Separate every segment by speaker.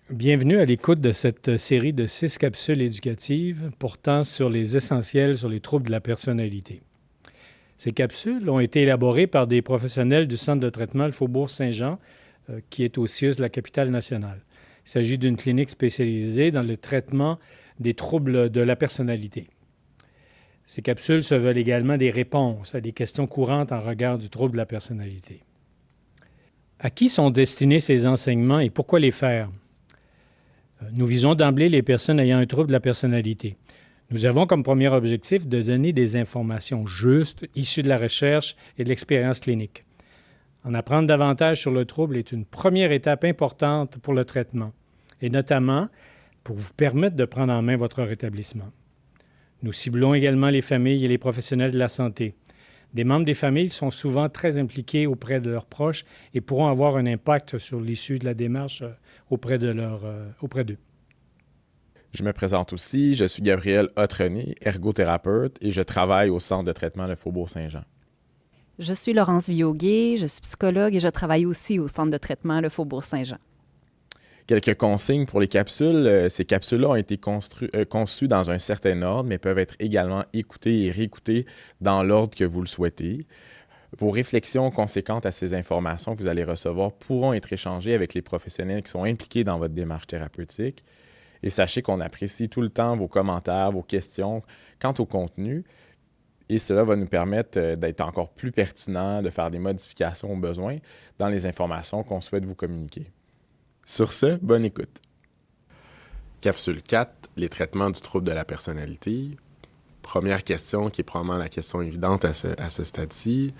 Speaker 1: Bienvenue à l'écoute de cette série de 6 capsules éducatives portant sur les essentiels sur les troubles de la personnalité. Ces capsules ont été élaborées par des professionnels du Centre de traitement le Faubourg-Saint-Jean, qui est au CIUS, la capitale nationale. Il s'agit d'une clinique spécialisée dans le traitement des troubles de la personnalité. Ces capsules se veulent également des réponses à des questions courantes en regard du trouble de la personnalité. À qui sont destinés ces enseignements et pourquoi les faire? Nous visons d'emblée les personnes ayant un trouble de la personnalité. Nous avons comme premier objectif de donner des informations justes, issues de la recherche et de l'expérience clinique. En apprendre davantage sur le trouble est une première étape importante pour le traitement, et notamment pour vous permettre de prendre en main votre rétablissement. Nous ciblons également les familles et les professionnels de la santé. Des membres des familles sont souvent très impliqués auprès de leurs proches et pourront avoir un impact sur l'issue de la démarche auprès d'eux.
Speaker 2: Je me présente aussi, je suis Gabriel Autreny, ergothérapeute et je travaille au Centre de traitement le Faubourg-Saint-Jean.
Speaker 3: Je suis Laurence Vioguet, je suis psychologue et je travaille aussi au Centre de traitement le Faubourg-Saint-Jean.
Speaker 2: Quelques consignes pour les capsules. Ces capsules-là ont été conçues dans un certain ordre, mais peuvent être également écoutées et réécoutées dans l'ordre que vous le souhaitez. Vos réflexions conséquentes à ces informations que vous allez recevoir pourront être échangées avec les professionnels qui sont impliqués dans votre démarche thérapeutique. Et sachez qu'on apprécie tout le temps vos commentaires, vos questions quant au contenu. Et cela va nous permettre d'être encore plus pertinent, de faire des modifications au besoin dans les informations qu'on souhaite vous communiquer. Sur ce, bonne écoute. Capsule 4, les traitements du trouble de la personnalité. Première question, qui est probablement la question évidente à ce stade-ci.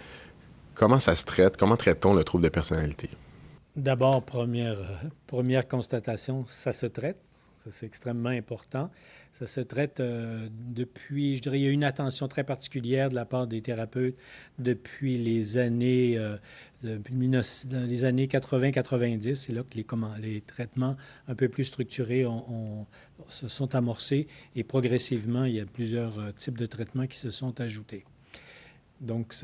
Speaker 2: Comment ça se traite? Comment traite-t-on le trouble de personnalité?
Speaker 1: D'abord, première constatation, ça se traite. Ça, c'est extrêmement important. Ça se traite depuis, je dirais, il y a une attention très particulière de la part des thérapeutes depuis les années, dans les années 80-90. C'est là que les traitements un peu plus structurés se sont amorcés et progressivement, il y a plusieurs types de traitements qui se sont ajoutés. Donc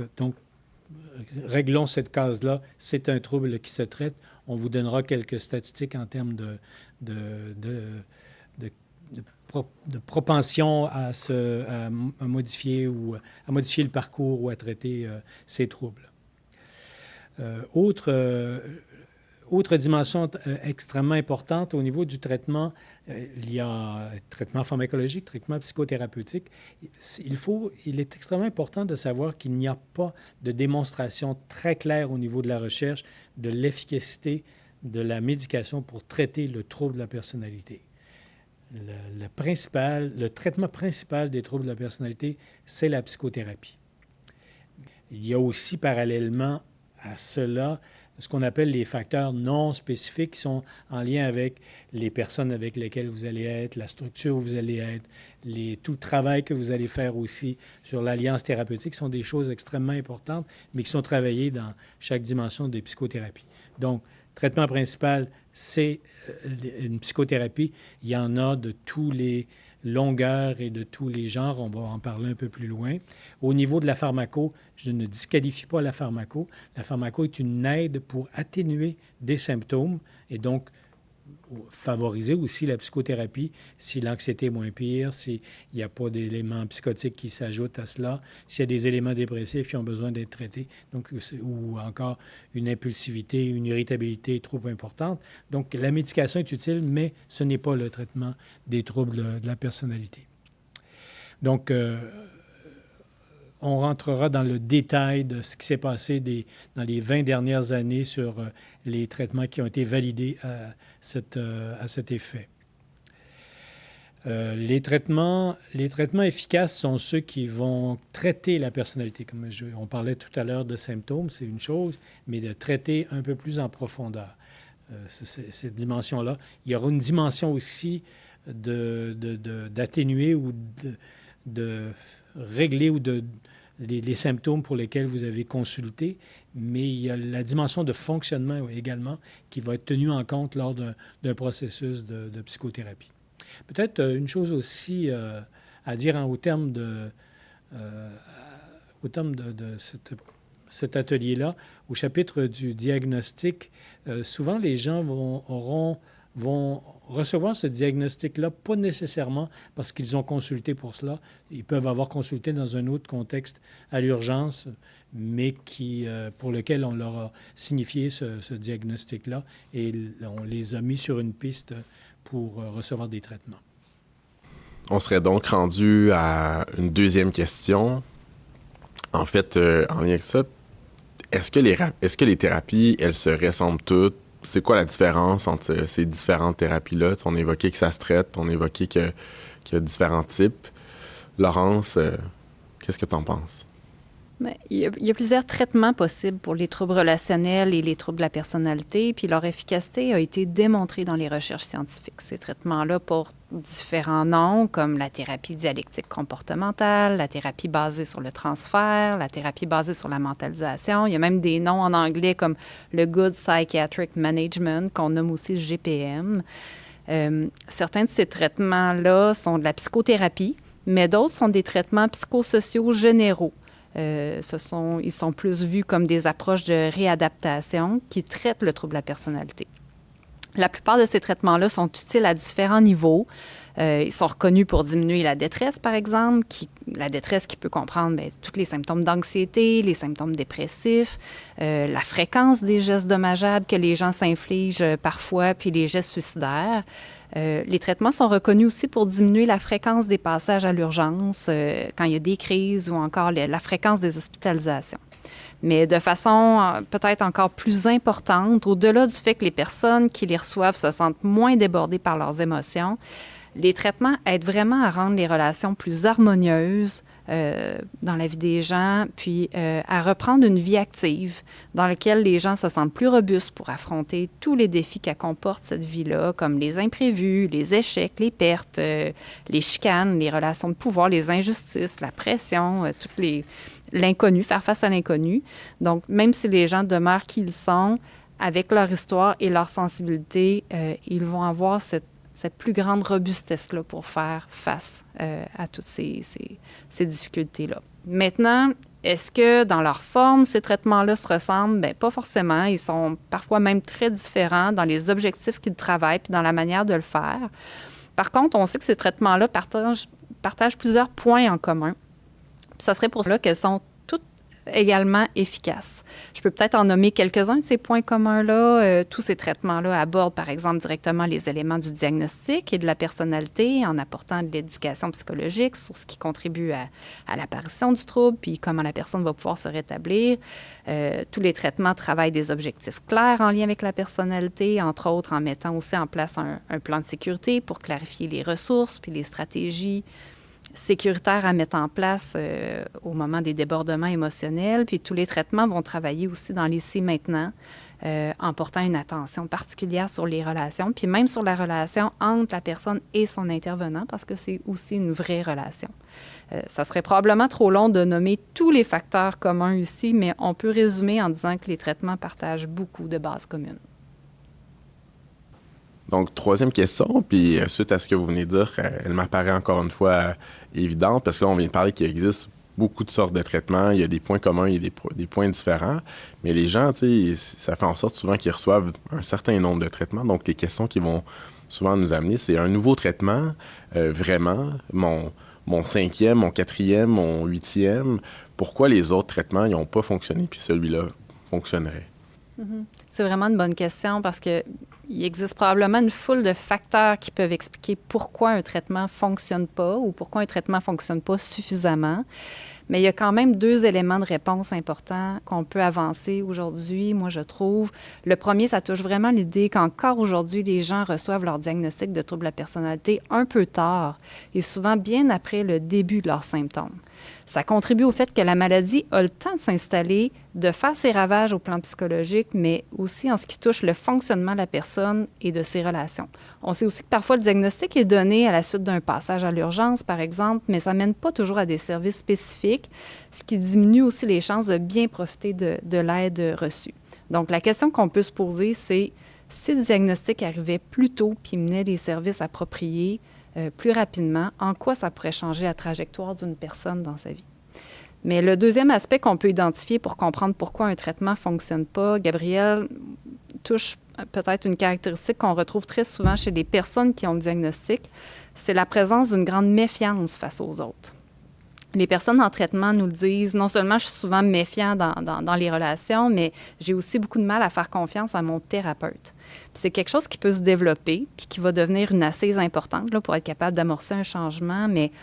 Speaker 1: réglons cette case-là. C'est un trouble qui se traite. On vous donnera quelques statistiques en termes de propension à modifier le parcours ou à traiter ces troubles. Autre dimension extrêmement importante au niveau du traitement, il y a traitement pharmacologique, traitement psychothérapeutique. Il est extrêmement important de savoir qu'il n'y a pas de démonstration très claire au niveau de la recherche de l'efficacité de la médication pour traiter le trouble de la personnalité. Le traitement principal des troubles de la personnalité, c'est la psychothérapie. Il y a aussi parallèlement à cela ce qu'on appelle les facteurs non spécifiques qui sont en lien avec les personnes avec lesquelles vous allez être, la structure où vous allez être, tout le travail que vous allez faire aussi sur l'alliance thérapeutique sont des choses extrêmement importantes, mais qui sont travaillées dans chaque dimension des psychothérapies. Donc, traitement principal, c'est une psychothérapie. Il y en a de tous les longueurs et de tous les genres. On va en parler un peu plus loin. Au niveau de la pharmaco, je ne disqualifie pas la pharmaco. La pharmaco est une aide pour atténuer des symptômes et donc favoriser aussi la psychothérapie si l'anxiété est moins pire, s'il n'y a pas d'éléments psychotiques qui s'ajoutent à cela, s'il y a des éléments dépressifs qui ont besoin d'être traités, donc, ou encore une impulsivité, une irritabilité trop importante. Donc, la médication est utile, mais ce n'est pas le traitement des troubles de la personnalité. Donc, on rentrera dans le détail de ce qui s'est passé dans les 20 dernières années sur les traitements qui ont été validés à cet effet. Les traitements efficaces sont ceux qui vont traiter la personnalité. On parlait tout à l'heure de symptômes, c'est une chose, mais de traiter un peu plus en profondeur cette dimension-là. Il y aura une dimension aussi d'atténuer ou de régler ou les symptômes pour lesquels vous avez consulté, mais il y a la dimension de fonctionnement également qui va être tenue en compte lors d'un processus de psychothérapie. Peut-être une chose aussi à dire au terme de cet atelier-là, au chapitre du diagnostic, souvent les gens auront vont recevoir ce diagnostic-là, pas nécessairement parce qu'ils ont consulté pour cela. Ils peuvent avoir consulté dans un autre contexte à l'urgence, mais pour lequel on leur a signifié ce diagnostic-là et on les a mis sur une piste pour recevoir des traitements.
Speaker 2: On serait donc rendu à une deuxième question. En fait, en lien avec ça, est-ce que les thérapies, elles se ressemblent toutes? C'est quoi la différence entre ces différentes thérapies-là? On a évoqué que ça se traite, on a évoqué qu'il y a différents types. Laurence, qu'est-ce que tu en penses?
Speaker 3: Bien, il y a plusieurs traitements possibles pour les troubles relationnels et les troubles de la personnalité, puis leur efficacité a été démontrée dans les recherches scientifiques. Ces traitements-là portent différents noms, comme la thérapie dialectique comportementale, la thérapie basée sur le transfert, la thérapie basée sur la mentalisation. Il y a même des noms en anglais comme le Good Psychiatric Management, qu'on nomme aussi le GPM. Certains de ces traitements-là sont de la psychothérapie, mais d'autres sont des traitements psychosociaux généraux. Ils sont plus vus comme des approches de réadaptation qui traitent le trouble de la personnalité. La plupart de ces traitements-là sont utiles à différents niveaux. Ils sont reconnus pour diminuer la détresse, par exemple, la détresse qui peut comprendre tous les symptômes d'anxiété, les symptômes dépressifs, la fréquence des gestes dommageables que les gens s'infligent parfois, puis les gestes suicidaires. Les traitements sont reconnus aussi pour diminuer la fréquence des passages à l'urgence quand il y a des crises ou encore la fréquence des hospitalisations. Mais de façon peut-être encore plus importante, au-delà du fait que les personnes qui les reçoivent se sentent moins débordées par leurs émotions, les traitements aident vraiment à rendre les relations plus harmonieuses dans la vie des gens, puis à reprendre une vie active dans laquelle les gens se sentent plus robustes pour affronter tous les défis qu'elle comporte cette vie-là, comme les imprévus, les échecs, les pertes, les chicanes, les relations de pouvoir, les injustices, la pression, l'inconnu, faire face à l'inconnu. Donc, même si les gens demeurent qui ils sont, avec leur histoire et leur sensibilité, ils vont avoir cette plus grande robustesse-là pour faire face à toutes ces difficultés-là. Maintenant, est-ce que dans leur forme, ces traitements-là se ressemblent? Bien, pas forcément. Ils sont parfois même très différents dans les objectifs qu'ils travaillent puis dans la manière de le faire. Par contre, on sait que ces traitements-là partagent plusieurs points en commun. Puis ça serait pour cela qu'elles sont toutes également efficaces. Je peux peut-être en nommer quelques-uns de ces points communs-là. Tous ces traitements-là abordent, par exemple, directement les éléments du diagnostic et de la personnalité en apportant de l'éducation psychologique sur ce qui contribue à l'apparition du trouble, puis comment la personne va pouvoir se rétablir. Tous les traitements travaillent des objectifs clairs en lien avec la personnalité, entre autres en mettant aussi en place un plan de sécurité pour clarifier les ressources puis les stratégies sécuritaires à mettre en place au moment des débordements émotionnels. Puis tous les traitements vont travailler aussi dans l'ici maintenant, en portant une attention particulière sur les relations, puis même sur la relation entre la personne et son intervenant, parce que c'est aussi une vraie relation. Ça serait probablement trop long de nommer tous les facteurs communs ici, mais on peut résumer en disant que les traitements partagent beaucoup de bases communes.
Speaker 2: Donc, troisième question, puis suite à ce que vous venez de dire, elle m'apparaît encore une fois évidente, parce que là, on vient de parler qu'il existe beaucoup de sortes de traitements, il y a des points communs, il y a des points différents, mais les gens, tu sais, ça fait en sorte souvent qu'ils reçoivent un certain nombre de traitements. Donc, les questions qui vont souvent nous amener, c'est un nouveau traitement, vraiment, mon 5e, mon 4e, mon 8e, pourquoi les autres traitements, ils n'ont pas fonctionné, puis celui-là fonctionnerait?
Speaker 3: C'est vraiment une bonne question parce qu'il existe probablement une foule de facteurs qui peuvent expliquer pourquoi un traitement ne fonctionne pas ou pourquoi un traitement ne fonctionne pas suffisamment. Mais il y a quand même 2 éléments de réponse importants qu'on peut avancer aujourd'hui, moi, je trouve. Le premier, ça touche vraiment l'idée qu'encore aujourd'hui, les gens reçoivent leur diagnostic de trouble de la personnalité un peu tard et souvent bien après le début de leurs symptômes. Ça contribue au fait que la maladie a le temps de s'installer, de faire ses ravages au plan psychologique, mais aussi en ce qui touche le fonctionnement de la personne et de ses relations. On sait aussi que parfois le diagnostic est donné à la suite d'un passage à l'urgence, par exemple, mais ça ne mène pas toujours à des services spécifiques, ce qui diminue aussi les chances de bien profiter de l'aide reçue. Donc, la question qu'on peut se poser, c'est si le diagnostic arrivait plus tôt puis menait les services appropriés, plus rapidement, en quoi ça pourrait changer la trajectoire d'une personne dans sa vie. Mais le deuxième aspect qu'on peut identifier pour comprendre pourquoi un traitement ne fonctionne pas, Gabrielle, touche peut-être une caractéristique qu'on retrouve très souvent chez les personnes qui ont le diagnostic, c'est la présence d'une grande méfiance face aux autres. Les personnes en traitement nous le disent, non seulement je suis souvent méfiant dans les relations, mais j'ai aussi beaucoup de mal à faire confiance à mon thérapeute. Puis c'est quelque chose qui peut se développer, puis qui va devenir une assise importante là, pour être capable d'amorcer un changement, mais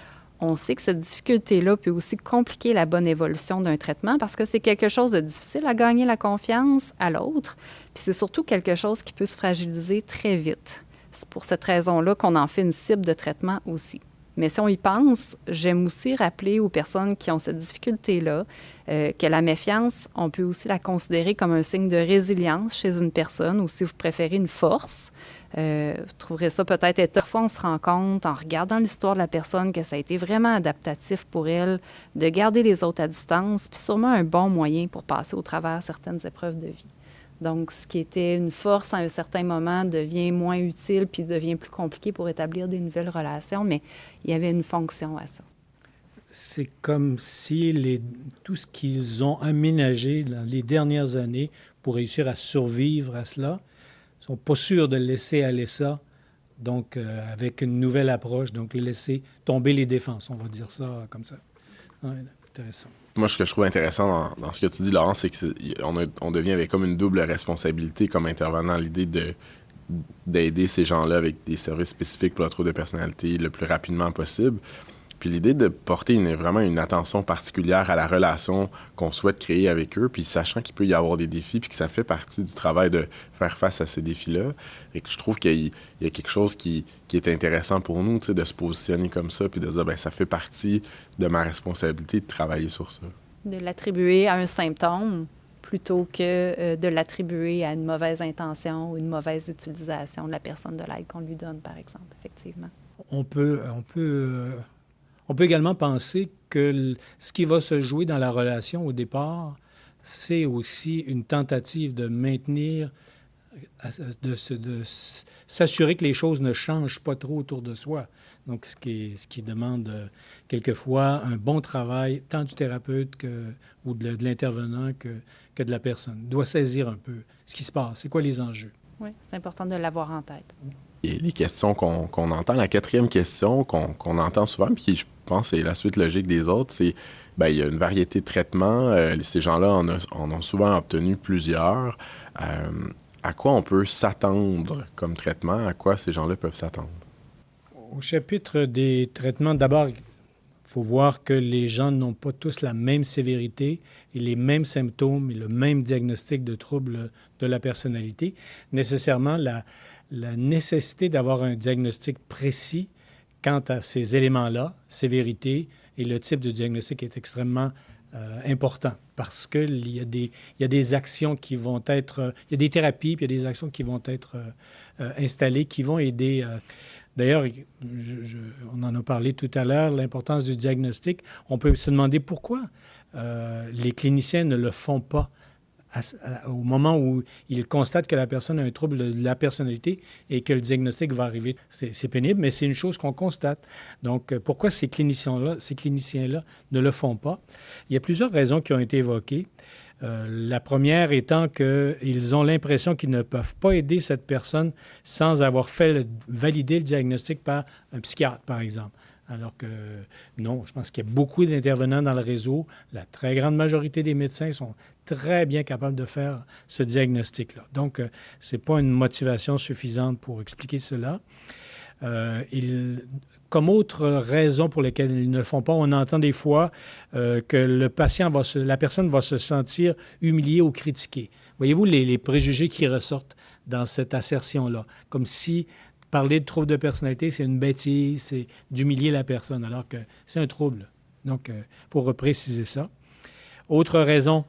Speaker 3: on sait que cette difficulté-là peut aussi compliquer la bonne évolution d'un traitement parce que c'est quelque chose de difficile à gagner la confiance à l'autre, puis c'est surtout quelque chose qui peut se fragiliser très vite. C'est pour cette raison-là qu'on en fait une cible de traitement aussi. Mais si on y pense, j'aime aussi rappeler aux personnes qui ont cette difficulté-là que la méfiance, on peut aussi la considérer comme un signe de résilience chez une personne ou si vous préférez une force. Vous trouverez ça peut-être étonnant. Parfois, on se rend compte en regardant l'histoire de la personne que ça a été vraiment adaptatif pour elle de garder les autres à distance, puis sûrement un bon moyen pour passer au travers certaines épreuves de vie. Donc, ce qui était une force à un certain moment devient moins utile puis devient plus compliqué pour établir des nouvelles relations, mais il y avait une fonction à ça.
Speaker 1: C'est comme si tout ce qu'ils ont aménagé dans les dernières années pour réussir à survivre à cela, ils ne sont pas sûrs de laisser aller ça, donc avec une nouvelle approche, donc laisser tomber les défenses, on va dire ça comme ça. Ouais, intéressant.
Speaker 2: Moi, ce que je trouve intéressant dans ce que tu dis, Laurent, c'est qu'on devient avec comme une double responsabilité comme intervenant, l'idée d'aider ces gens-là avec des services spécifiques pour le trouble de personnalité le plus rapidement possible. Puis l'idée de porter vraiment une attention particulière à la relation qu'on souhaite créer avec eux, puis sachant qu'il peut y avoir des défis, puis que ça fait partie du travail de faire face à ces défis-là. Et que je trouve qu'il y a quelque chose qui est intéressant pour nous, de se positionner comme ça, puis de dire, bien, ça fait partie de ma responsabilité de travailler sur ça.
Speaker 3: De l'attribuer à un symptôme plutôt que de l'attribuer à une mauvaise intention ou une mauvaise utilisation de la personne de l'aide qu'on lui donne, par exemple, effectivement.
Speaker 1: On peut également penser que ce qui va se jouer dans la relation au départ, c'est aussi une tentative de maintenir, de s'assurer que les choses ne changent pas trop autour de soi. Donc, ce qui demande quelquefois un bon travail, tant du thérapeute ou de l'intervenant que de la personne. Il doit saisir un peu ce qui se passe, c'est quoi les enjeux.
Speaker 3: Oui, c'est important de l'avoir en tête.
Speaker 2: Et les questions qu'on entend, la quatrième question qu'on entend souvent, puis qui, je pense, c'est la suite logique des autres, c'est bien, il y a une variété de traitements. Ces gens-là en ont souvent obtenu plusieurs. À quoi on peut s'attendre comme traitement? À quoi ces gens-là peuvent s'attendre?
Speaker 1: Au chapitre des traitements, d'abord, il faut voir que les gens n'ont pas tous la même sévérité et les mêmes symptômes et le même diagnostic de trouble de la personnalité. Nécessairement, la nécessité d'avoir un diagnostic précis quant à ces éléments-là, sévérité et le type de diagnostic est extrêmement important parce qu'il y a des actions qui vont être... il y a des thérapies, puis il y a des actions qui vont être installées, qui vont aider... D'ailleurs, on en a parlé tout à l'heure, l'importance du diagnostic. On peut se demander pourquoi les cliniciens ne le font pas au moment où ils constatent que la personne a un trouble de la personnalité et que le diagnostic va arriver. C'est pénible, mais c'est une chose qu'on constate. Donc, pourquoi ces cliniciens-là ne le font pas? Il y a plusieurs raisons qui ont été évoquées. La première étant qu'ils ont l'impression qu'ils ne peuvent pas aider cette personne sans avoir fait valider le diagnostic par un psychiatre, par exemple. Alors que non, je pense qu'il y a beaucoup d'intervenants dans le réseau. La très grande majorité des médecins sont très bien capables de faire ce diagnostic-là. Donc, ce n'est pas une motivation suffisante pour expliquer cela. Comme autre raison pour laquelle ils ne le font pas, on entend des fois que la personne va se sentir humiliée ou critiquée. Voyez-vous les préjugés qui ressortent dans cette assertion-là, comme si parler de trouble de personnalité, c'est une bêtise, c'est d'humilier la personne, alors que c'est un trouble. Donc, pour préciser ça. Autre raison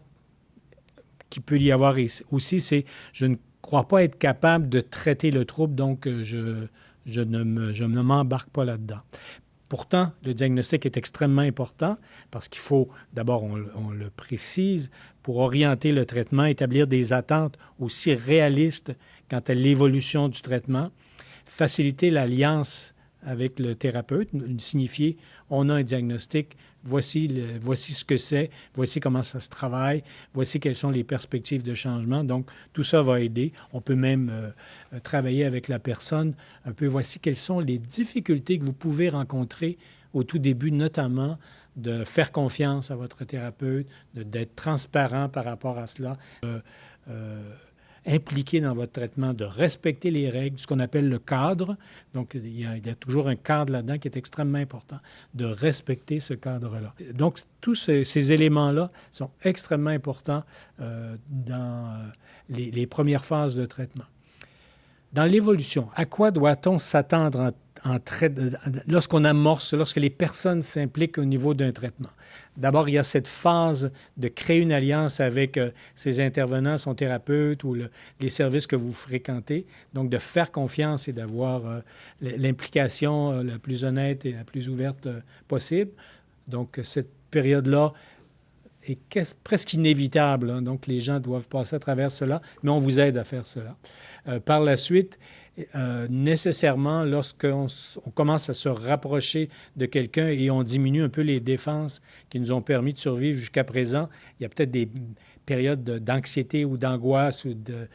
Speaker 1: qu'il peut y avoir aussi, c'est je ne crois pas être capable de traiter le trouble, donc je ne m'embarque pas là-dedans. Pourtant, le diagnostic est extrêmement important parce qu'il faut, d'abord, on le précise, pour orienter le traitement, établir des attentes aussi réalistes quant à l'évolution du traitement, faciliter l'alliance avec le thérapeute, signifier on a un diagnostic, voici ce que c'est, voici comment ça se travaille, voici quelles sont les perspectives de changement. Donc, tout ça va aider. On peut même travailler avec la personne un peu, voici quelles sont les difficultés que vous pouvez rencontrer au tout début, notamment de faire confiance à votre thérapeute, d'être transparent par rapport à cela, impliqué dans votre traitement, de respecter les règles, ce qu'on appelle le cadre. Donc, il y a toujours un cadre là-dedans qui est extrêmement important, de respecter ce cadre-là. Donc, tous ces éléments-là sont extrêmement importants dans les premières phases de traitement. Dans l'évolution, à quoi doit-on s'attendre lorsque les personnes s'impliquent au niveau d'un traitement? D'abord, il y a cette phase de créer une alliance avec ces intervenants, son thérapeute ou les services que vous fréquentez. Donc, de faire confiance et d'avoir l'implication la plus honnête et la plus ouverte possible. Donc, cette période-là est presque inévitable. Hein? Donc, les gens doivent passer à travers cela, mais on vous aide à faire cela. Par la suite, nécessairement, lorsqu'on commence à se rapprocher de quelqu'un et on diminue un peu les défenses qui nous ont permis de survivre jusqu'à présent, il y a peut-être des périodes d'anxiété ou d'angoisse ou de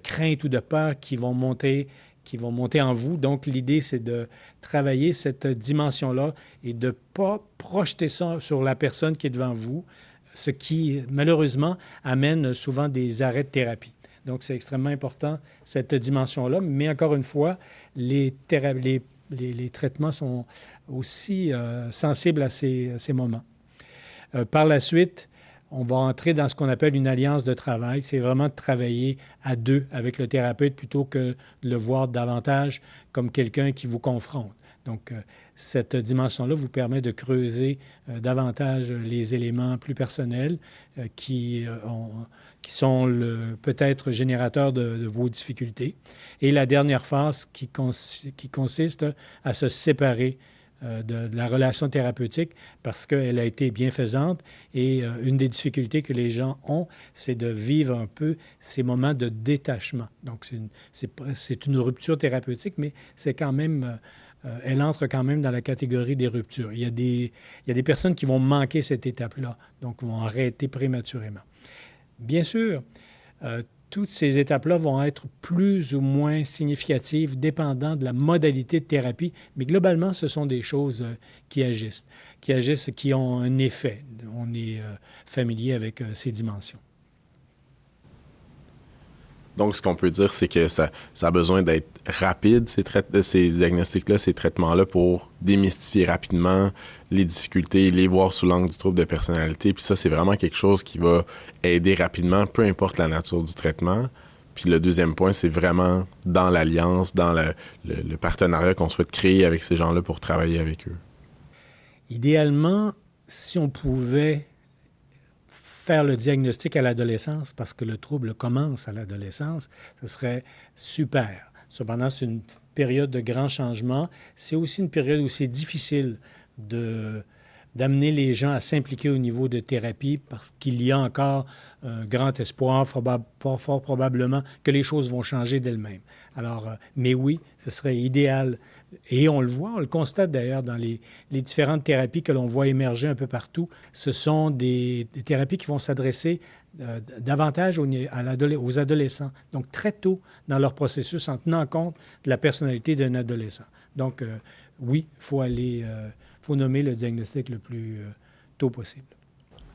Speaker 1: crainte ou de peur qui vont monter en vous. Donc, l'idée, c'est de travailler cette dimension-là et de ne pas projeter ça sur la personne qui est devant vous, ce qui, malheureusement, amène souvent des arrêts de thérapie. Donc, c'est extrêmement important, cette dimension-là. Mais encore une fois, les traitements sont aussi sensibles à ces moments. Par la suite, on va entrer dans ce qu'on appelle une alliance de travail. C'est vraiment de travailler à deux avec le thérapeute plutôt que de le voir davantage comme quelqu'un qui vous confronte. Donc, cette dimension-là vous permet de creuser davantage les éléments plus personnels qui sont peut-être générateurs de vos difficultés. Et la dernière phase qui consiste à se séparer de la relation thérapeutique parce qu'elle a été bienfaisante. Et une des difficultés que les gens ont, c'est de vivre un peu ces moments de détachement. Donc, c'est une rupture thérapeutique, mais c'est quand même... elle entre quand même dans la catégorie des ruptures. Il y a des personnes qui vont manquer cette étape-là, donc vont arrêter prématurément. Bien sûr, toutes ces étapes-là vont être plus ou moins significatives, dépendant de la modalité de thérapie, mais globalement, ce sont des choses qui agissent, qui ont un effet. On est familier avec ces dimensions.
Speaker 2: Donc, ce qu'on peut dire, c'est que ça a besoin d'être rapide, ces diagnostics-là, ces traitements-là, pour démystifier rapidement les difficultés, les voir sous l'angle du trouble de personnalité. Puis ça, c'est vraiment quelque chose qui va aider rapidement, peu importe la nature du traitement. Puis le deuxième point, c'est vraiment dans l'alliance, dans le partenariat qu'on souhaite créer avec ces gens-là pour travailler avec eux.
Speaker 1: Idéalement, si on pouvait faire le diagnostic à l'adolescence, parce que le trouble commence à l'adolescence, ce serait super. Cependant, c'est une période de grands changements. C'est aussi une période où c'est difficile d'amener les gens à s'impliquer au niveau de thérapie parce qu'il y a encore un grand espoir, fort probablement, que les choses vont changer d'elles-mêmes. Alors, mais oui, ce serait idéal. Et on le voit, on le constate d'ailleurs dans les différentes thérapies que l'on voit émerger un peu partout. Ce sont des thérapies qui vont s'adresser davantage aux adolescents, donc très tôt dans leur processus en tenant compte de la personnalité d'un adolescent. Donc, oui, il faut nommer le diagnostic le plus tôt possible.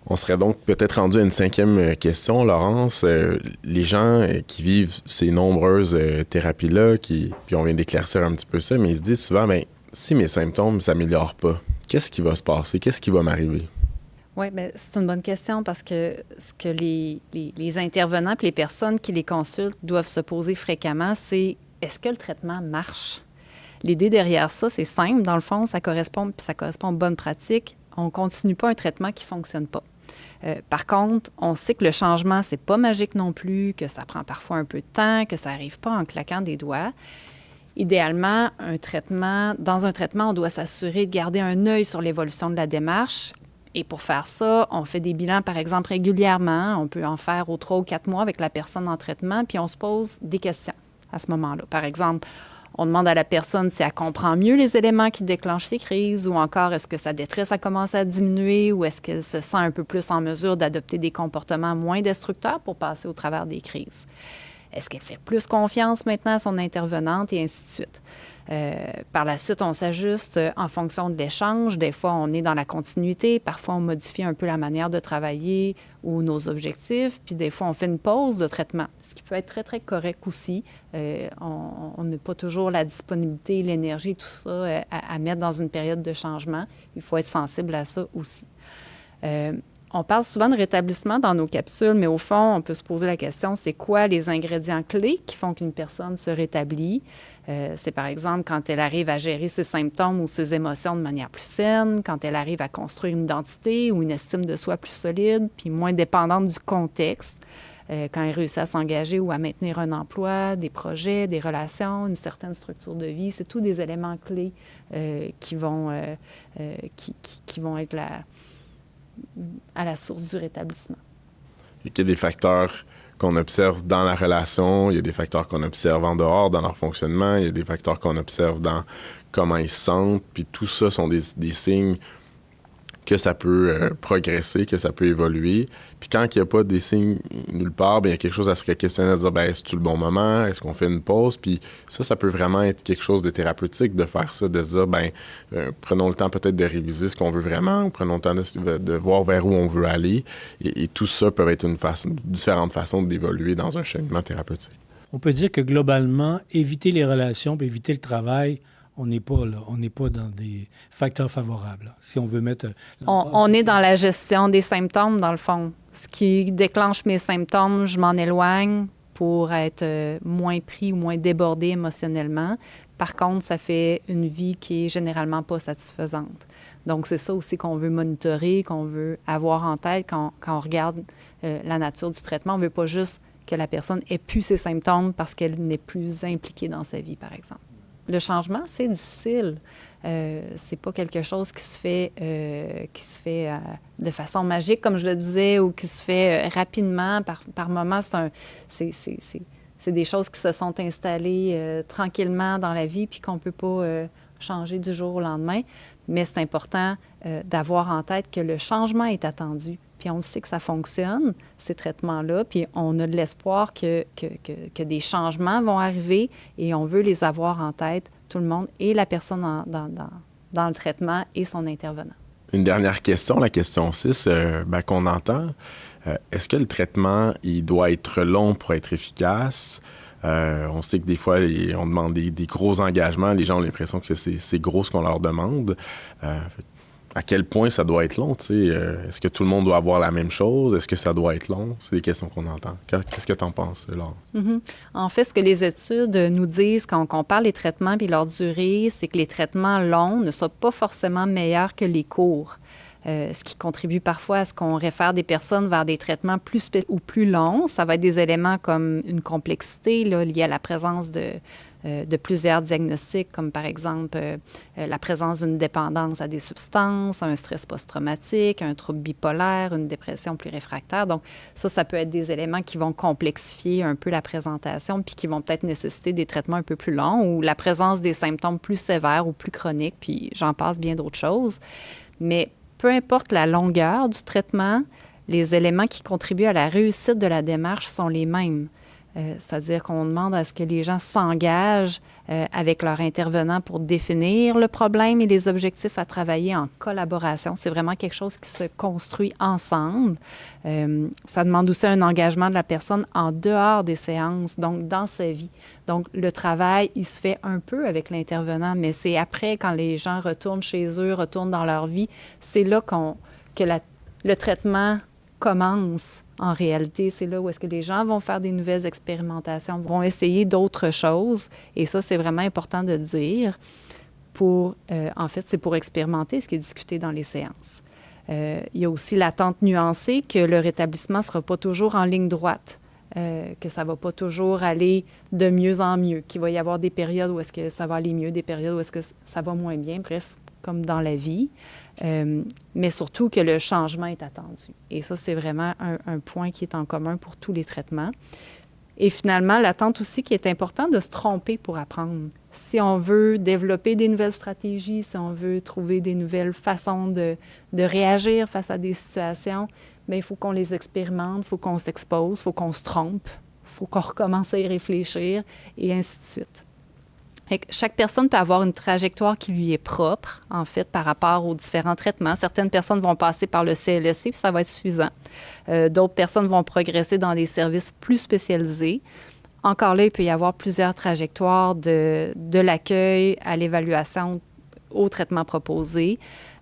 Speaker 2: On serait donc peut-être rendu à une 5e question, Laurence. Les gens qui vivent ces nombreuses thérapies-là, puis on vient d'éclaircir un petit peu ça, mais ils se disent souvent, bien, si mes symptômes ne s'améliorent pas, qu'est-ce qui va se passer? Qu'est-ce qui va m'arriver?
Speaker 3: Oui, bien, c'est une bonne question parce que ce que les intervenants et les personnes qui les consultent doivent se poser fréquemment, c'est est-ce que le traitement marche? L'idée derrière ça, c'est simple. Dans le fond, ça correspond aux bonnes pratiques. On ne continue pas un traitement qui ne fonctionne pas. Par contre, on sait que le changement, c'est pas magique non plus, que ça prend parfois un peu de temps, que ça n'arrive pas en claquant des doigts. Idéalement, dans un traitement, on doit s'assurer de garder un œil sur l'évolution de la démarche. Et pour faire ça, on fait des bilans, par exemple, régulièrement. On peut en faire aux 3 ou 4 mois avec la personne en traitement, puis on se pose des questions à ce moment-là. Par exemple, On demande à la personne si elle comprend mieux les éléments qui déclenchent les crises ou encore est-ce que sa détresse a commencé à diminuer ou est-ce qu'elle se sent un peu plus en mesure d'adopter des comportements moins destructeurs pour passer au travers des crises. Est-ce qu'elle fait plus confiance maintenant à son intervenante et ainsi de suite. Par la suite, on s'ajuste en fonction de l'échange. Des fois, on est dans la continuité. Parfois, on modifie un peu la manière de travailler ou nos objectifs. Puis des fois, on fait une pause de traitement, ce qui peut être très, très correct aussi. On n'a pas toujours la disponibilité, l'énergie, tout ça à mettre dans une période de changement. Il faut être sensible à ça aussi. On parle souvent de rétablissement dans nos capsules, mais au fond, on peut se poser la question, c'est quoi les ingrédients clés qui font qu'une personne se rétablit? C'est par exemple quand elle arrive à gérer ses symptômes ou ses émotions de manière plus saine, quand elle arrive à construire une identité ou une estime de soi plus solide, puis moins dépendante du contexte, quand elle réussit à s'engager ou à maintenir un emploi, des projets, des relations, une certaine structure de vie. C'est tous des éléments clés qui vont être à la source du rétablissement.
Speaker 2: Il y a des facteurs qu'on observe dans la relation, il y a des facteurs qu'on observe en dehors dans leur fonctionnement, il y a des facteurs qu'on observe dans comment ils se sentent, puis tout ça sont des signes que ça peut progresser, que ça peut évoluer. Puis quand il n'y a pas des signes nulle part, bien, il y a quelque chose à se questionner, à dire, bien, est-ce-tu le bon moment? Est-ce qu'on fait une pause? Puis ça peut vraiment être quelque chose de thérapeutique de faire ça, de se dire, bien, prenons le temps peut-être de réviser ce qu'on veut vraiment, ou prenons le temps de voir vers où on veut aller. Et tout ça peut être différentes façons d'évoluer dans un cheminement thérapeutique.
Speaker 1: On peut dire que globalement, éviter les relations puis éviter le travail, on n'est pas là. On n'est pas dans des facteurs favorables. Si on veut mettre...
Speaker 3: On est dans la gestion des symptômes, dans le fond. Ce qui déclenche mes symptômes, je m'en éloigne pour être moins pris ou moins débordé émotionnellement. Par contre, ça fait une vie qui est généralement pas satisfaisante. Donc, c'est ça aussi qu'on veut monitorer, qu'on veut avoir en tête quand on regarde la nature du traitement. On ne veut pas juste que la personne ait plus ses symptômes parce qu'elle n'est plus impliquée dans sa vie, par exemple. Le changement, c'est difficile. C'est pas quelque chose qui se fait de façon magique, comme je le disais, ou qui se fait rapidement. Par moments, c'est des choses qui se sont installées tranquillement dans la vie puis qu'on peut pas changer du jour au lendemain. Mais c'est important d'avoir en tête que le changement est attendu. Puis on sait que ça fonctionne, ces traitements-là, puis on a de l'espoir que des changements vont arriver et on veut les avoir en tête, tout le monde, et la personne dans le traitement et son intervenant.
Speaker 2: Une dernière question, la question 6, qu'on entend. Est-ce que le traitement, il doit être long pour être efficace? On sait que des fois, on demande des gros engagements. Les gens ont l'impression que c'est gros ce qu'on leur demande. À quel point ça doit être long, tu sais? Est-ce que tout le monde doit avoir la même chose? Est-ce que ça doit être long? C'est des questions qu'on entend. Qu'est-ce que tu en penses, Laure?
Speaker 3: Mm-hmm. En fait, ce que les études nous disent quand on compare les traitements et leur durée, c'est que les traitements longs ne sont pas forcément meilleurs que les courts. Ce qui contribue parfois à ce qu'on réfère des personnes vers des traitements plus longs. Ça va être des éléments comme une complexité là, liée à la présence de plusieurs diagnostics, comme par exemple la présence d'une dépendance à des substances, un stress post-traumatique, un trouble bipolaire, une dépression plus réfractaire. Donc ça peut être des éléments qui vont complexifier un peu la présentation puis qui vont peut-être nécessiter des traitements un peu plus longs ou la présence des symptômes plus sévères ou plus chroniques, puis j'en passe bien d'autres choses. Mais peu importe la longueur du traitement, les éléments qui contribuent à la réussite de la démarche sont les mêmes. C'est-à-dire qu'on demande à ce que les gens s'engagent avec leur intervenant pour définir le problème et les objectifs à travailler en collaboration. C'est vraiment quelque chose qui se construit ensemble. Ça demande aussi un engagement de la personne en dehors des séances, donc dans sa vie. Donc, le travail, il se fait un peu avec l'intervenant, mais c'est après, quand les gens retournent chez eux, retournent dans leur vie, c'est là que le traitement commence. En réalité, c'est là où est-ce que les gens vont faire des nouvelles expérimentations, vont essayer d'autres choses. Et ça, c'est vraiment important de dire. En fait, c'est pour expérimenter ce qui est discuté dans les séances. Il y a aussi l'attente nuancée que le rétablissement ne sera pas toujours en ligne droite, que ça ne va pas toujours aller de mieux en mieux, qu'il va y avoir des périodes où est-ce que ça va aller mieux, des périodes où est-ce que ça va moins bien, bref, comme dans la vie. Mais surtout que le changement est attendu. Et ça, c'est vraiment un point qui est en commun pour tous les traitements. Et finalement, l'attente aussi qui est important de se tromper pour apprendre. Si on veut développer des nouvelles stratégies, si on veut trouver des nouvelles façons de réagir face à des situations, bien, il faut qu'on les expérimente, il faut qu'on s'expose, il faut qu'on se trompe, il faut qu'on recommence à y réfléchir, et ainsi de suite. Chaque personne peut avoir une trajectoire qui lui est propre, en fait, par rapport aux différents traitements. Certaines personnes vont passer par le CLSC, puis ça va être suffisant. D'autres personnes vont progresser dans des services plus spécialisés. Encore là, il peut y avoir plusieurs trajectoires de l'accueil à l'évaluation au traitement proposé.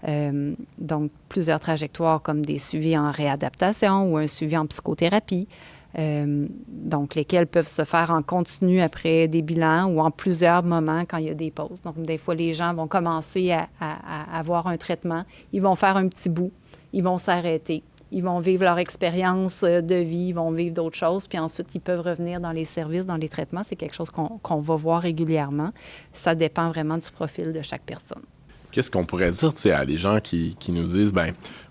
Speaker 3: Donc, plusieurs trajectoires comme des suivis en réadaptation ou un suivi en psychothérapie. Donc, lesquels peuvent se faire en continu après des bilans ou en plusieurs moments quand il y a des pauses. Donc, des fois, les gens vont commencer à avoir un traitement. Ils vont faire un petit bout. Ils vont s'arrêter. Ils vont vivre leur expérience de vie. Ils vont vivre d'autres choses. Puis ensuite, ils peuvent revenir dans les services, dans les traitements. C'est quelque chose qu'on va voir régulièrement. Ça dépend vraiment du profil de chaque personne.
Speaker 2: Qu'est-ce qu'on pourrait dire à des gens qui nous disent,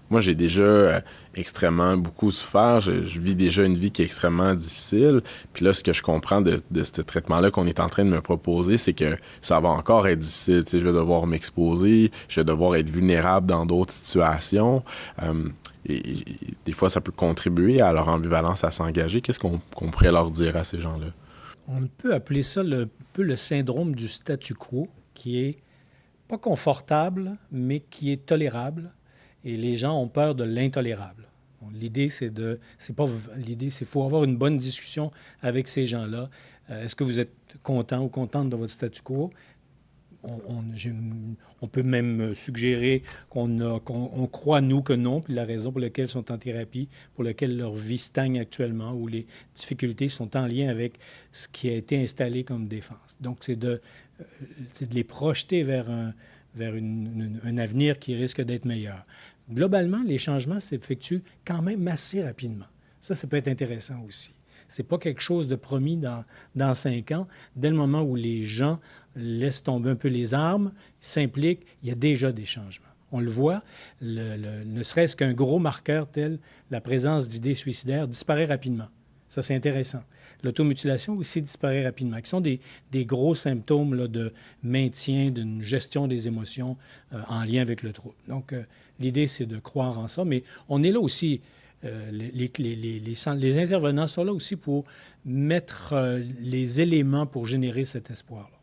Speaker 2: moi, j'ai déjà extrêmement beaucoup souffert. Je vis déjà une vie qui est extrêmement difficile. Puis là, ce que je comprends de ce traitement-là qu'on est en train de me proposer, c'est que ça va encore être difficile. Je vais devoir m'exposer, je vais devoir être vulnérable dans d'autres situations. Et des fois, ça peut contribuer à leur ambivalence à s'engager. Qu'est-ce qu'on pourrait leur dire à ces gens-là?
Speaker 1: On peut appeler ça un peu le syndrome du statu quo, qui est pas confortable, mais qui est tolérable. Et les gens ont peur de l'intolérable. Bon, l'idée, c'est qu'il faut avoir une bonne discussion avec ces gens-là. Est-ce que vous êtes content ou contente de votre statu quo? On peut même suggérer qu'on croit, nous, que non, puis la raison pour laquelle ils sont en thérapie, pour laquelle leur vie stagne actuellement, ou les difficultés sont en lien avec ce qui a été installé comme défense. Donc, c'est de les projeter vers un avenir qui risque d'être meilleur. Globalement, les changements s'effectuent quand même assez rapidement. Ça peut être intéressant aussi. Ce n'est pas quelque chose de promis dans 5 ans. Dès le moment où les gens laissent tomber un peu les armes, s'impliquent, il y a déjà des changements. On le voit, ne serait-ce qu'un gros marqueur tel la présence d'idées suicidaires disparaît rapidement. Ça, c'est intéressant. L'automutilation aussi disparaît rapidement, qui sont des gros symptômes là, de maintien d'une gestion des émotions en lien avec le trouble. Donc, l'idée, c'est de croire en ça, mais on est là aussi, les intervenants sont là aussi pour mettre les éléments pour générer cet espoir-là.